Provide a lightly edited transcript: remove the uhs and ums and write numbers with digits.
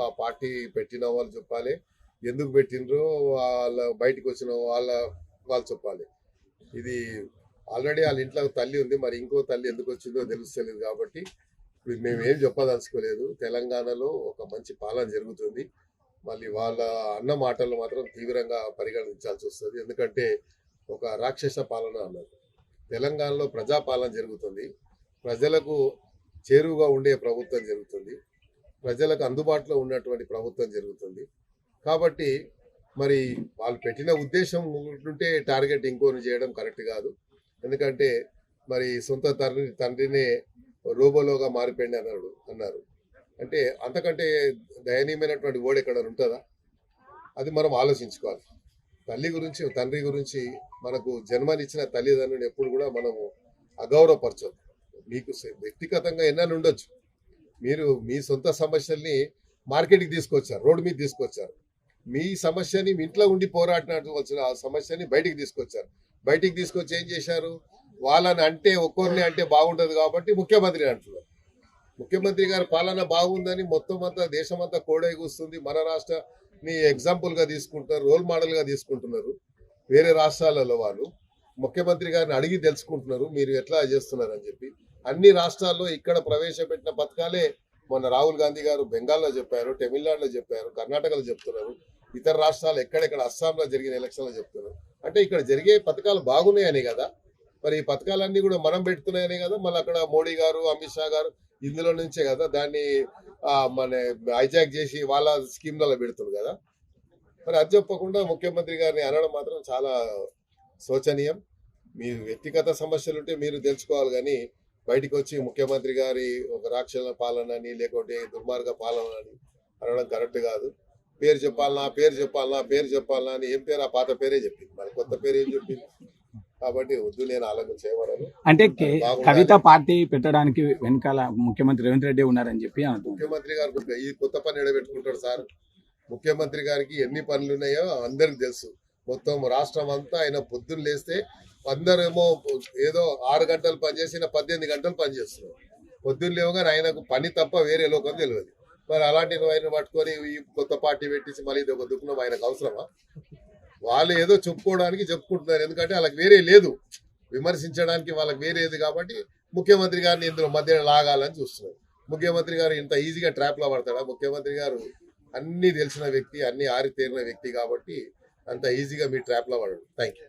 ఆ పార్టీ పెట్టిన వాళ్ళు చెప్పాలి, ఎందుకు పెట్టినరో వాళ్ళ బయటకు వచ్చిన వాళ్ళు చెప్పాలి. ఇది ఆల్రెడీ వాళ్ళ ఇంట్లో తల్లి ఉంది, మరి ఇంకో తల్లి ఎందుకు వచ్చిందో తెలుస్తలేదు. కాబట్టి ఇప్పుడు మేము ఏం చెప్పదలుచుకోలేదు. తెలంగాణలో ఒక మంచి పాలన జరుగుతుంది. మళ్ళీ వాళ్ళ అన్న మాటలు మాత్రం తీవ్రంగా పరిగణించాల్సి వస్తుంది. ఎందుకంటే ఒక రాక్షస పాలన అన్నారు. తెలంగాణలో ప్రజాపాలన జరుగుతుంది. ప్రజలకు చేరువుగా ఉండే ప్రభుత్వం జరుగుతుంది. ప్రజలకు అందుబాటులో ఉన్నటువంటి ప్రభుత్వం జరుగుతుంది. కాబట్టి మరి వాళ్ళు పెట్టిన ఉద్దేశం ఉంటే టార్గెట్ ఇంకోని చేయడం కరెక్ట్ కాదు. ఎందుకంటే మరి సొంత తండ్రినే రోబోలోగా మారిపోయింది అన్నారు. అంటే అంతకంటే దయనీయమైనటువంటి ఓడి ఎక్కడ ఉంటుందా? అది మనం ఆలోచించుకోవాలి. తల్లి గురించి, తండ్రి గురించి, మనకు జన్మనిచ్చిన తల్లిదండ్రులను ఎప్పుడు కూడా మనము అగౌరవపరచదు. మీకు వ్యక్తిగతంగా ఎన్నైనా ఉండొచ్చు. మీరు మీ సొంత సమస్యల్ని మార్కెట్కి తీసుకొచ్చారు, రోడ్డు మీద తీసుకొచ్చారు. మీ సమస్యని మీ ఇంట్లో ఉండి పోరాడినట్టు వచ్చిన ఆ సమస్యని బయటికి తీసుకొచ్చారు. బయటికి తీసుకొచ్చి ఏం చేశారు? వాళ్ళని అంటే ఒక్కొరిని అంటే బాగుండదు కాబట్టి ముఖ్యమంత్రి అంటున్నారు. ముఖ్యమంత్రి గారి పాలన బాగుందని మొత్తం అంతా దేశం అంతా కోడై కూస్తుంది. మన రాష్ట్రాన్ని ఎగ్జాంపుల్గా తీసుకుంటారు, రోల్ మోడల్గా తీసుకుంటున్నారు. వేరే రాష్ట్రాలలో వాళ్ళు ముఖ్యమంత్రి గారిని అడిగి తెలుసుకుంటున్నారు మీరు ఎట్లా చేస్తున్నారు అని చెప్పి. అన్ని రాష్ట్రాల్లో ఇక్కడ ప్రవేశపెట్టిన పథకాలే మొన్న రాహుల్ గాంధీ గారు బెంగాల్లో చెప్పారు, తమిళనాడులో చెప్పారు, కర్ణాటకలో చెప్తున్నారు, ఇతర రాష్ట్రాలు ఎక్కడెక్కడ అస్సాంలో జరిగిన ఎలక్షన్లో చెప్తున్నారు. అంటే ఇక్కడ జరిగే పథకాలు బాగున్నాయని కదా. మరి ఈ పథకాలన్నీ కూడా మనం పెడుతున్నాయని కదా. మళ్ళీ అక్కడ మోడీ గారు, అమిత్ షా గారు ఇందులో నుంచే కదా దాన్ని మన హైజాక్ చేసి వాళ్ళ స్కీమ్లలో పెడుతున్నారు కదా. మరి అది చెప్పకుండా ముఖ్యమంత్రి గారిని అనడం మాత్రం చాలా శోచనీయం. మీ వ్యక్తిగత సమస్యలు ఉంటే మీరు తెలుసుకోవాలి, కానీ బయటికి వచ్చి ముఖ్యమంత్రి గారి ఒక రాక్షస పాలన అని లేకుంటే దుర్మార్గ పాలన అని అనడం కరెక్ట్ కాదు. పేరు చెప్పాలనా అని ఏం పేరు? ఆ పాత పేరే చెప్పింది, మరి కొత్త పేరు ఏం చెప్పింది? కాబట్టి వద్దు, నేను ఆలోచన చేయమన్నాను. అంటే కవిత పార్టీ పెట్టడానికి వెనకాల ముఖ్యమంత్రి రేవంత్ రెడ్డి ఉన్నారని చెప్పి ముఖ్యమంత్రి గారు ఈ కొత్త పని ఎడబెట్టుకుంటాడు సార్. ముఖ్యమంత్రి గారికి ఎన్ని పనులు ఉన్నాయో అందరికి తెలుసు. మొత్తం రాష్ట్రం అంతా ఆయన పొద్దున్న లేస్తే అందరేమో ఏదో 6 గంటలు పనిచేసిన 18 గంటలు పనిచేస్తున్నారు. పొద్దున్న లేవగానే ఆయనకు పని తప్ప వేరే లోకం తెలియదు. మరి అలాంటి ఆయన పట్టుకొని ఈ కొత్త పార్టీ పెట్టించి మళ్ళీ ఇది ఒక దుఃఖం ఆయనకు అవసరమా? వాళ్ళు ఏదో చెప్పుకోవడానికి చెప్పుకుంటున్నారు, ఎందుకంటే వాళ్ళకి వేరే లేదు, విమర్శించడానికి వాళ్ళకి వేరేది. కాబట్టి ముఖ్యమంత్రి గారిని ఇందులో మధ్యన లాగాలని చూస్తున్నారు. ముఖ్యమంత్రి గారు ఇంత ఈజీగా ట్రాప్లో పడతాడా? ముఖ్యమంత్రి గారు అన్ని తెలిసిన వ్యక్తి, అన్ని ఆరితేరిన వ్యక్తి కాబట్టి అంత ఈజీగా మీ ట్రాప్లో పడడు. Thank you.